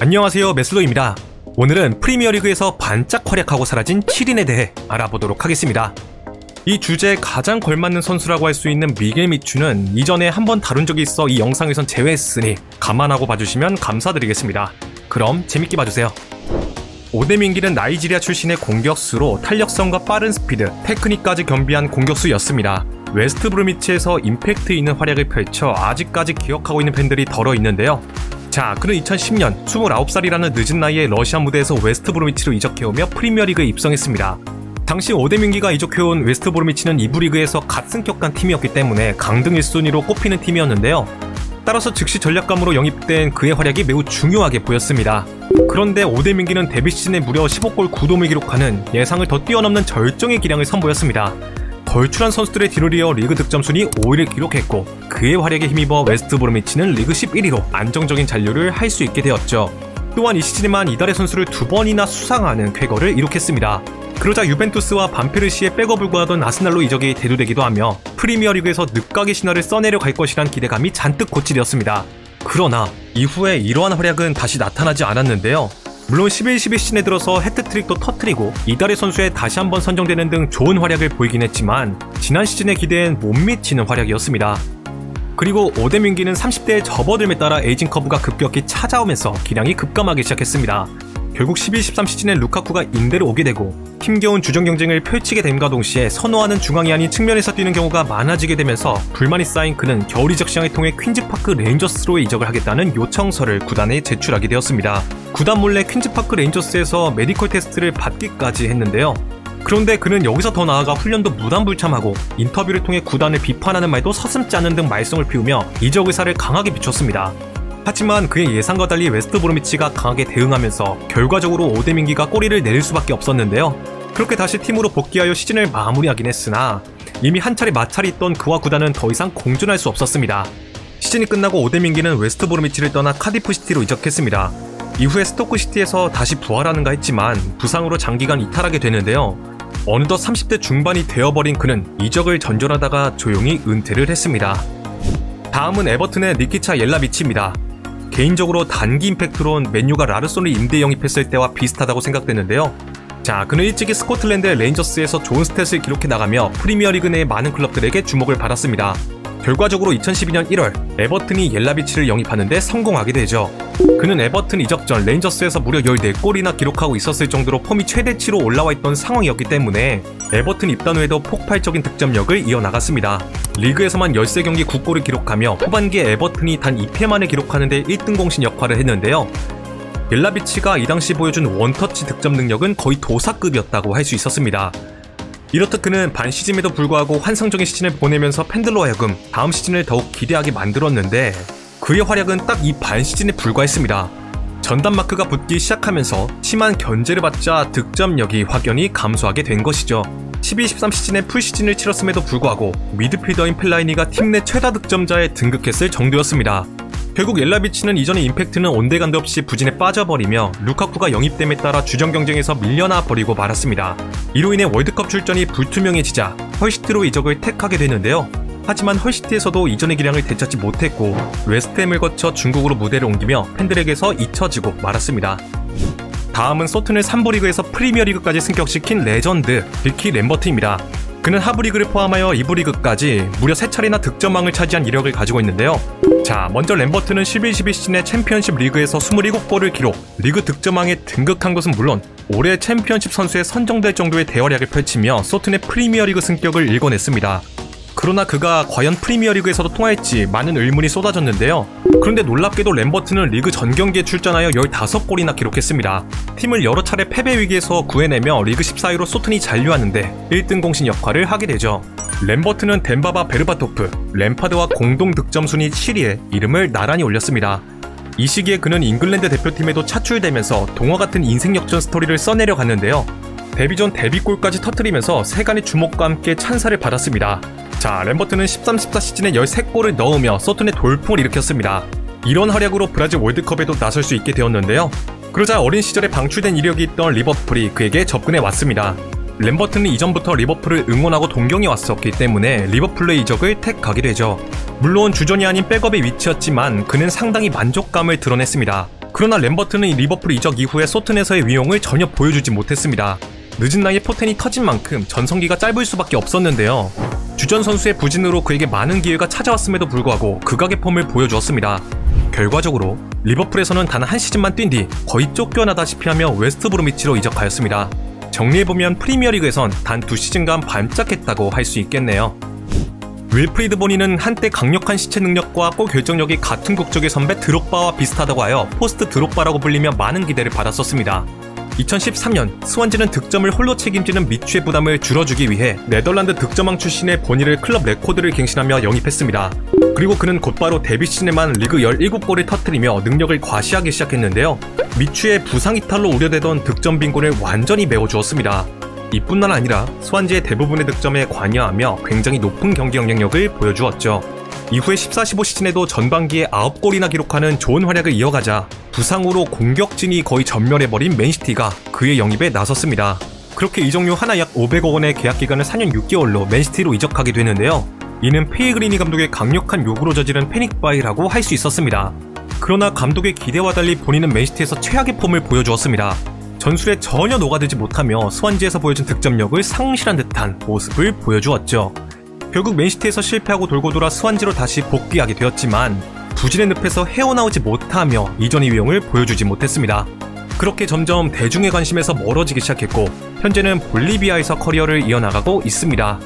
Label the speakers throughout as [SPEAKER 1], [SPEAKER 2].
[SPEAKER 1] 안녕하세요, 메스도입니다. 오늘은 프리미어리그에서 반짝 활약하고 사라진 7인에 대해 알아보도록 하겠습니다. 이 주제에 가장 걸맞는 선수라고 할 수 있는 미겔 미추는 이전에 한번 다룬 적이 있어 이 영상에선 제외했으니 감안하고 봐주시면 감사드리겠습니다. 그럼 재밌게 봐주세요. 오데민기는 나이지리아 출신의 공격수로 탄력성과 빠른 스피드, 테크닉까지 겸비한 공격수였습니다. 웨스트 브로미치에서 임팩트 있는 활약을 펼쳐 아직까지 기억하고 있는 팬들이 덜어 있는데요. 자, 그는 2010년 29살이라는 늦은 나이에 러시아 무대에서 웨스트 브로미치로 이적해오며 프리미어리그에 입성했습니다. 당시 오데민기가 이적해온 웨스트 브로미치는 2부 리그에서 갓승격한 팀이었기 때문에 강등 1순위로 꼽히는 팀이었는데요. 따라서 즉시 전략감으로 영입된 그의 활약이 매우 중요하게 보였습니다. 그런데 오데민기는 데뷔 시즌에 무려 15골 9도움을 기록하는 예상을 더 뛰어넘는 절정의 기량을 선보였습니다. 걸출한 선수들의 뒤를 이어 리그 득점 순위 5위를 기록했고 그의 활약에 힘입어 웨스트 브로미치는 리그 11위로 안정적인 잔류를 할 수 있게 되었죠. 또한 이 시즌에만 이달의 선수를 2번이나 수상하는 쾌거를 이룩했습니다. 그러자 유벤투스와 반페르시에 백업을 구하던 아스날로 이적이 대두되기도 하며 프리미어리그에서 늦가기 신화를 써내려 갈 것이란 기대감이 잔뜩 고취되었습니다. 그러나 이후에 이러한 활약은 다시 나타나지 않았는데요. 물론 11-12 시즌에 들어서 해트트릭도 터뜨리고 이달의 선수에 다시 한번 선정되는 등 좋은 활약을 보이긴 했지만 지난 시즌의 기대엔 못 미치는 활약이었습니다. 그리고 오데민기는 30대에 접어들에 따라 에이징 커브가 급격히 찾아오면서 기량이 급감하기 시작했습니다. 결국 12-13 시즌에 루카쿠가 임대로 오게 되고 힘겨운 주전 경쟁을 펼치게 됨과 동시에 선호하는 중앙이 아닌 측면에서 뛰는 경우가 많아지게 되면서 불만이 쌓인 그는 겨울 이적 시장을 통해 퀸즈파크 레인저스로 이적을 하겠다는 요청서를 구단에 제출하게 되었습니다. 구단 몰래 퀸즈파크 레인저스에서 메디컬 테스트를 받기까지 했는데요. 그런데 그는 여기서 더 나아가 훈련도 무단불참하고 인터뷰를 통해 구단을 비판하는 말도 서슴지 않는 등 말썽을 피우며 이적 의사를 강하게 비췄습니다. 하지만 그의 예상과 달리 웨스트 브로미치가 강하게 대응하면서 결과적으로 오데민기가 꼬리를 내릴 수밖에 없었는데요. 그렇게 다시 팀으로 복귀하여 시즌을 마무리하긴 했으나 이미 한 차례 마찰이 있던 그와 구단은 더 이상 공존할 수 없었습니다. 시즌이 끝나고 오데민기는 웨스트 브로미치를 떠나 카디프 시티로 이적했습니다. 이후에 스토크 시티에서 다시 부활하는가 했지만 부상으로 장기간 이탈하게 되는데요. 어느덧 30대 중반이 되어버린 그는 이적을 전전하다가 조용히 은퇴를 했습니다. 다음은 에버튼의 니키차 옐라비치입니다. 개인적으로 단기 임팩트론 맨유가 라르손을 임대 영입했을 때와 비슷하다고 생각되는데요. 자, 그는 일찍이 스코틀랜드의 레인저스에서 좋은 스탯을 기록해 나가며 프리미어리그 내의 많은 클럽들에게 주목을 받았습니다. 결과적으로 2012년 1월 에버튼이 옐라비치를 영입하는데 성공하게 되죠. 그는 에버튼 이적 전 레인저스에서 무려 14골이나 기록하고 있었을 정도로 폼이 최대치로 올라와 있던 상황이었기 때문에 에버튼 입단 후에도 폭발적인 득점력을 이어나갔습니다. 리그에서만 13경기 9골을 기록하며 후반기에 에버튼이 단 2패 만에 기록하는데 1등 공신 역할을 했는데요. 옐라비치가 이 당시 보여준 원터치 득점 능력은 거의 도사급이었다고 할 수 있었습니다. 이렇듯 그는 반 시즌에도 불구하고 환상적인 시즌을 보내면서 팬들로 하여금 다음 시즌을 더욱 기대하게 만들었는데 그의 활약은 딱 이 반 시즌에 불과했습니다. 전담 마크가 붙기 시작하면서 심한 견제를 받자 득점력이 확연히 감소하게 된 것이죠. 12-13 시즌에 풀시즌을 치렀음에도 불구하고 미드필더인 펠라이니가 팀 내 최다 득점자에 등극했을 정도였습니다. 결국 옐라비치는 이전의 임팩트는 온데간데 없이 부진에 빠져버리며 루카쿠가 영입됨에 따라 주전 경쟁에서 밀려나 버리고 말았습니다. 이로 인해 월드컵 출전이 불투명해지자 헐시티로 이적을 택하게 되는데요. 하지만 헐시티에서도 이전의 기량을 되찾지 못했고 웨스트햄을 거쳐 중국으로 무대를 옮기며 팬들에게서 잊혀지고 말았습니다. 다음은 소튼을 3부 리그에서 프리미어리그까지 승격시킨 레전드 비키 램버트입니다. 그는 하부 리그를 포함하여 2부 리그까지 무려 3차례나 득점왕을 차지한 이력을 가지고 있는데요. 자, 먼저 램버트는 11-12 시즌에 챔피언십 리그에서 27골을 기록, 리그 득점왕에 등극한 것은 물론 올해 챔피언십 선수에 선정될 정도의 대활약을 펼치며 소튼의 프리미어리그 승격을 일궈냈습니다. 그러나 그가 과연 프리미어리그에서도 통할지 많은 의문이 쏟아졌는데요. 그런데 놀랍게도 램버트는 리그 전 경기에 출전하여 15골이나 기록했습니다. 팀을 여러 차례 패배 위기에서 구해내며 리그 14위로 소튼이 잔류하는데 1등 공신 역할을 하게 되죠. 램버트는 덴바바 베르바토프, 램파드와 공동 득점 순위 7위에 이름을 나란히 올렸습니다. 이 시기에 그는 잉글랜드 대표팀에도 차출되면서 동화 같은 인생 역전 스토리를 써내려 갔는데요. 데뷔 전 데뷔골까지 터뜨리면서 세간의 주목과 함께 찬사를 받았습니다. 자, 램버트는 13-14 시즌에 13골을 넣으며 소튼의 돌풍을 일으켰습니다. 이런 활약으로 브라질 월드컵에도 나설 수 있게 되었는데요. 그러자 어린 시절에 방출된 이력이 있던 리버풀이 그에게 접근해 왔습니다. 램버트는 이전부터 리버풀을 응원하고 동경해 왔었기 때문에 리버풀의 이적을 택하게 되죠. 물론 주전이 아닌 백업의 위치였지만 그는 상당히 만족감을 드러냈습니다. 그러나 램버트는 리버풀 이적 이후에 소튼에서의 위용을 전혀 보여주지 못했습니다. 늦은 나이에 포텐이 터진 만큼 전성기가 짧을 수밖에 없었는데요. 주전 선수의 부진으로 그에게 많은 기회가 찾아왔음에도 불구하고 극악의 폼을 보여주었습니다. 결과적으로 리버풀에서는 단 한 시즌만 뛴 뒤 거의 쫓겨나다시피 하며 웨스트 브로미치로 이적하였습니다. 정리해보면 프리미어리그에선 단 2시즌간 반짝했다고 할 수 있겠네요. 윌프리드 보니는 한때 강력한 시체 능력과 골 결정력이 같은 국적의 선배 드록바와 비슷하다고 하여 포스트 드록바라고 불리며 많은 기대를 받았었습니다. 2013년 스완지는 득점을 홀로 책임지는 미추의 부담을 줄여주기 위해 네덜란드 득점왕 출신의 보니를 클럽 레코드를 갱신하며 영입했습니다. 그리고 그는 곧바로 데뷔 시즌에만 리그 17골을 터뜨리며 능력을 과시하기 시작했는데요. 미추의 부상 이탈로 우려되던 득점 빈곤을 완전히 메워주었습니다. 이뿐만 아니라 스완지의 대부분의 득점에 관여하며 굉장히 높은 경기 영향력을 보여주었죠. 이후에 14-15 시즌에도 전반기에 9골이나 기록하는 좋은 활약을 이어가자 부상으로 공격진이 거의 전멸해버린 맨시티가 그의 영입에 나섰습니다. 그렇게 이적료 하나 약 500억 원의 계약 기간을 4년 6개월로 맨시티로 이적하게 되는데요. 이는 페이그리니 감독의 강력한 요구로 저지른 패닉바이라고 할 수 있었습니다. 그러나 감독의 기대와 달리 본인은 맨시티에서 최악의 폼을 보여주었습니다. 전술에 전혀 녹아들지 못하며 스완지에서 보여준 득점력을 상실한 듯한 모습을 보여주었죠. 결국 맨시티에서 실패하고 돌고 돌아 스완지로 다시 복귀하게 되었지만 부진의 늪에서 헤어나오지 못하며 이전의 위용을 보여주지 못했습니다. 그렇게 점점 대중의 관심에서 멀어지기 시작했고 현재는 볼리비아에서 커리어를 이어나가고 있습니다.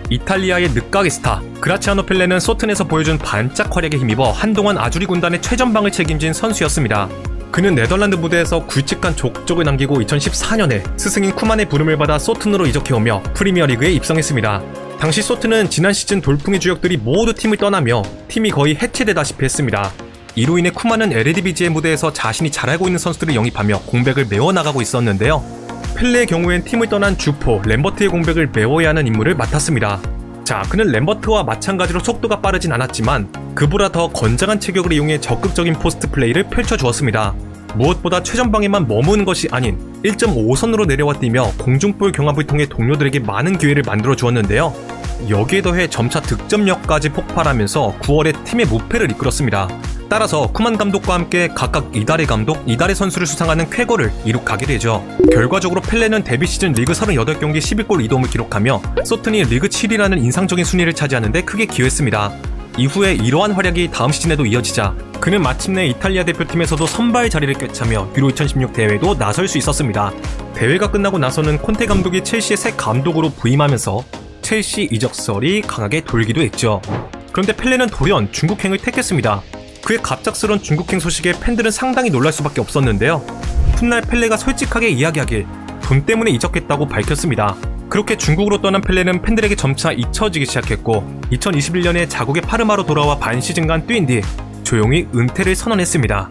[SPEAKER 1] 이탈리아의 늦가기 스타 그라치아노 펠레는 소튼에서 보여준 반짝 활약에 힘입어 한동안 아주리 군단의 최전방을 책임진 선수였습니다. 그는 네덜란드 무대에서 굵직한 족적을 남기고 2014년에 스승인 쿠만의 부름을 받아 소튼으로 이적해오며 프리미어리그에 입성했습니다. 당시 소튼은 지난 시즌 돌풍의 주역들이 모두 팀을 떠나며 팀이 거의 해체되다시피 했습니다. 이로 인해 쿠만은 에르디비지의 무대에서 자신이 잘 알고 있는 선수들을 영입하며 공백을 메워나가고 있었는데요. 펠레의 경우엔 팀을 떠난 주포 램버트의 공백을 메워야 하는 임무를 맡았습니다. 자, 그는 램버트와 마찬가지로 속도가 빠르진 않았지만 그보다 더 건장한 체격을 이용해 적극적인 포스트 플레이를 펼쳐주었습니다. 무엇보다 최전방에만 머무는 것이 아닌 1.5선으로 내려와 뛰며 공중볼 경합을 통해 동료들에게 많은 기회를 만들어 주었는데요. 여기에 더해 점차 득점력까지 폭발하면서 9월에 팀의 무패를 이끌었습니다. 따라서 쿠만 감독과 함께 각각 이달의 감독, 이달의 선수를 수상하는 쾌거를 이룩하게 되죠. 결과적으로 펠레는 데뷔 시즌 리그 38경기 11골 2도움을 기록하며 소튼이 리그 7위라는 인상적인 순위를 차지하는 데 크게 기여했습니다. 이후에 이러한 활약이 다음 시즌에도 이어지자 그는 마침내 이탈리아 대표팀에서도 선발 자리를 꿰차며 유로 2016 대회에도 나설 수 있었습니다. 대회가 끝나고 나서는 콘테 감독이 첼시의 새 감독으로 부임하면서 첼시 이적설이 강하게 돌기도 했죠. 그런데 펠레는 돌연 중국행을 택했습니다. 그의 갑작스러운 중국행 소식에 팬들은 상당히 놀랄 수밖에 없었는데요. 훗날 펠레가 솔직하게 이야기하길 돈 때문에 이적했다고 밝혔습니다. 그렇게 중국으로 떠난 펠레는 팬들에게 점차 잊혀지기 시작했고 2021년에 자국의 파르마로 돌아와 반 시즌간 뛴 뒤 조용히 은퇴를 선언했습니다.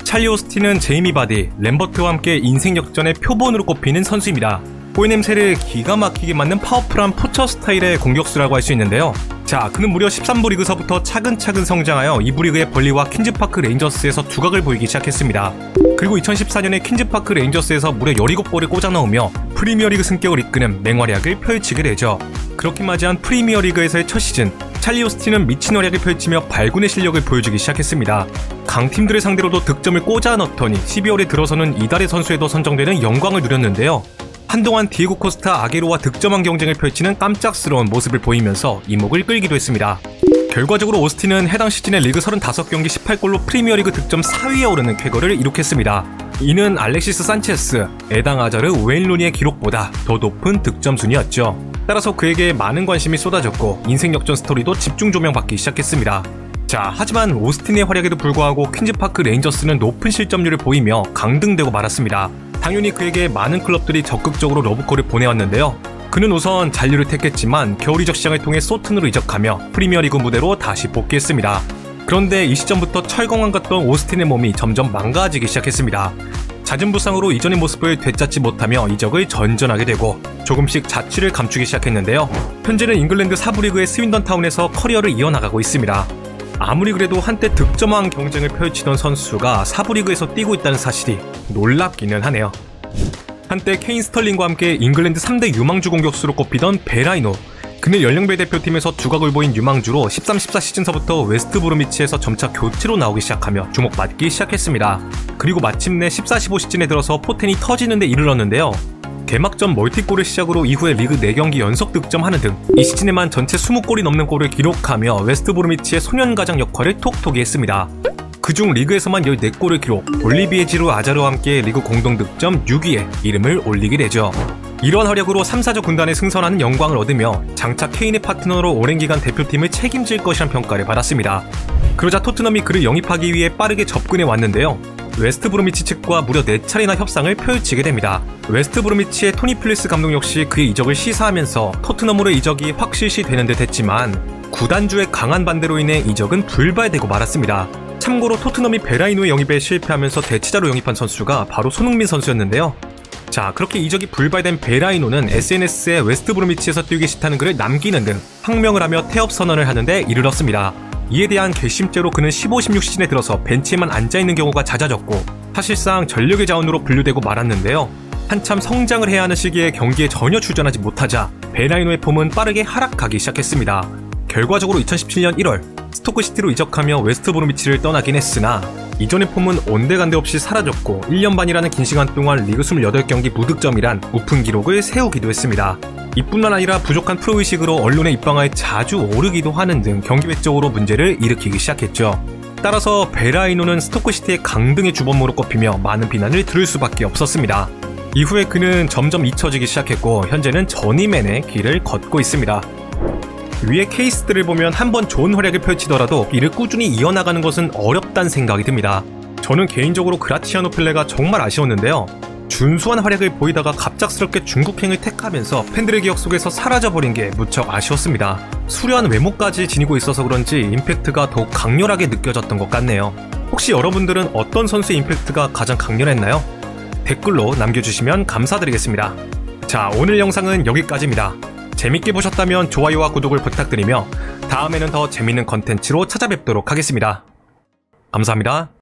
[SPEAKER 1] 찰리 오스틴은 제이미 바디, 램버트와 함께 인생 역전의 표본으로 꼽히는 선수입니다. 골 냄새를 기가 막히게 맡는 파워풀한 포처 스타일의 공격수라고 할 수 있는데요. 자, 그는 무려 13부 리그서부터 차근차근 성장하여 2부 리그의 벌리와 퀸즈파크 레인저스에서 두각을 보이기 시작했습니다. 그리고 2014년에 퀸즈파크 레인저스에서 무려 17골을 꽂아 넣으며 프리미어리그 승격을 이끄는 맹활약을 펼치게 되죠. 그렇게 맞이한 프리미어리그에서의 첫 시즌, 찰리 오스틴은 미친 활약을 펼치며 발군의 실력을 보여주기 시작했습니다. 강팀들을 상대로도 득점을 꽂아 넣더니 12월에 들어서는 이달의 선수에도 선정되는 영광을 누렸는데요. 한동안 디에고 코스타 아게로와 득점왕 경쟁을 펼치는 깜짝스러운 모습을 보이면서 이목을 끌기도 했습니다. 결과적으로 오스틴은 해당 시즌의 리그 35경기 18골로 프리미어리그 득점 4위에 오르는 쾌거를 이룩했습니다. 이는 알렉시스 산체스, 에당 아자르, 웨인 루니의 기록보다 더 높은 득점 순이었죠. 따라서 그에게 많은 관심이 쏟아졌고 인생 역전 스토리도 집중 조명받기 시작했습니다. 자, 하지만 오스틴의 활약에도 불구하고 퀸즈파크 레인저스는 높은 실점률을 보이며 강등되고 말았습니다. 당연히 그에게 많은 클럽들이 적극적으로 러브콜을 보내왔는데요. 그는 우선 잔류를 택했지만 겨울 이적 시장을 통해 소튼으로 이적하며 프리미어리그 무대로 다시 복귀했습니다. 그런데 이 시점부터 철공한 같던 오스틴의 몸이 점점 망가지기 시작했습니다. 잦은 부상으로 이전의 모습을 되찾지 못하며 이적을 전전하게 되고 조금씩 자취를 감추기 시작했는데요. 현재는 잉글랜드 4부 리그의 스윈던 타운에서 커리어를 이어나가고 있습니다. 아무리 그래도 한때 득점왕 경쟁을 펼치던 선수가 4부 리그에서 뛰고 있다는 사실이 놀랍기는 하네요. 한때 케인 스털링과 함께 잉글랜드 3대 유망주 공격수로 꼽히던 베라이노, 그는 연령별 대표팀에서 두각을 보인 유망주로 13-14 시즌서부터 웨스트 브로미치에서 점차 교체로 나오기 시작하며 주목받기 시작했습니다. 그리고 마침내 14-15 시즌에 들어서 포텐이 터지는 데 이르렀는데요. 개막전 멀티골을 시작으로 이후에 리그 4경기 연속 득점하는 등 이 시즌에만 전체 20골이 넘는 골을 기록하며 웨스트 브로미치의 소년가장 역할을 톡톡히 했습니다. 그중 리그에서만 14골을 기록, 올리비에 지루 아자르와 함께 리그 공동득점 6위에 이름을 올리게 되죠. 이런 활약으로 3사조 군단에 승선하는 영광을 얻으며 장차 케인의 파트너로 오랜 기간 대표팀을 책임질 것이란 평가를 받았습니다. 그러자 토트넘이 그를 영입하기 위해 빠르게 접근해 왔는데요. 웨스트 브로미치 측과 무려 4차례나 협상을 펼치게 됩니다. 웨스트 브로미치의 토니 플리스 감독 역시 그의 이적을 시사하면서 토트넘으로의 이적이 확실시 되는 듯 했지만 구단주의 강한 반대로 인해 이적은 불발되고 말았습니다. 참고로 토트넘이 베라이노의 영입에 실패하면서 대체자로 영입한 선수가 바로 손흥민 선수였는데요. 자, 그렇게 이적이 불발된 베라이노는 SNS에 웨스트 브로미치에서 뛰기 싫다는 글을 남기는 등 항명을 하며 태업 선언을 하는데 이르렀습니다. 이에 대한 괘씸죄로 그는 15-16 시즌에 들어서 벤치에만 앉아있는 경우가 잦아졌고 사실상 전력의 자원으로 분류되고 말았는데요. 한참 성장을 해야 하는 시기에 경기에 전혀 출전하지 못하자 베라이노의 폼은 빠르게 하락하기 시작했습니다. 결과적으로 2017년 1월 스토크시티로 이적하며 웨스트 브로미치를 떠나긴 했으나 이전의 폼은 온데간데 없이 사라졌고 1년 반이라는 긴 시간 동안 리그 28경기 무득점이란 우픈 기록을 세우기도 했습니다. 이뿐만 아니라 부족한 프로의식으로 언론에 입방하에 자주 오르기도 하는 등 경기 외적으로 문제를 일으키기 시작했죠. 따라서 베라이노는 스토크시티의 강등의 주범으로 꼽히며 많은 비난을 들을 수밖에 없었습니다. 이후에 그는 점점 잊혀지기 시작했고 현재는 전임맨의 길을 걷고 있습니다. 위의 케이스들을 보면 한번 좋은 활약을 펼치더라도 이를 꾸준히 이어나가는 것은 어렵다는 생각이 듭니다. 저는 개인적으로 그라치아노 펠레가 정말 아쉬웠는데요. 준수한 활약을 보이다가 갑작스럽게 중국행을 택하면서 팬들의 기억 속에서 사라져버린 게 무척 아쉬웠습니다. 수려한 외모까지 지니고 있어서 그런지 임팩트가 더욱 강렬하게 느껴졌던 것 같네요. 혹시 여러분들은 어떤 선수의 임팩트가 가장 강렬했나요? 댓글로 남겨주시면 감사드리겠습니다. 자, 오늘 영상은 여기까지입니다. 재밌게 보셨다면 좋아요와 구독을 부탁드리며 다음에는 더 재밌는 컨텐츠로 찾아뵙도록 하겠습니다. 감사합니다.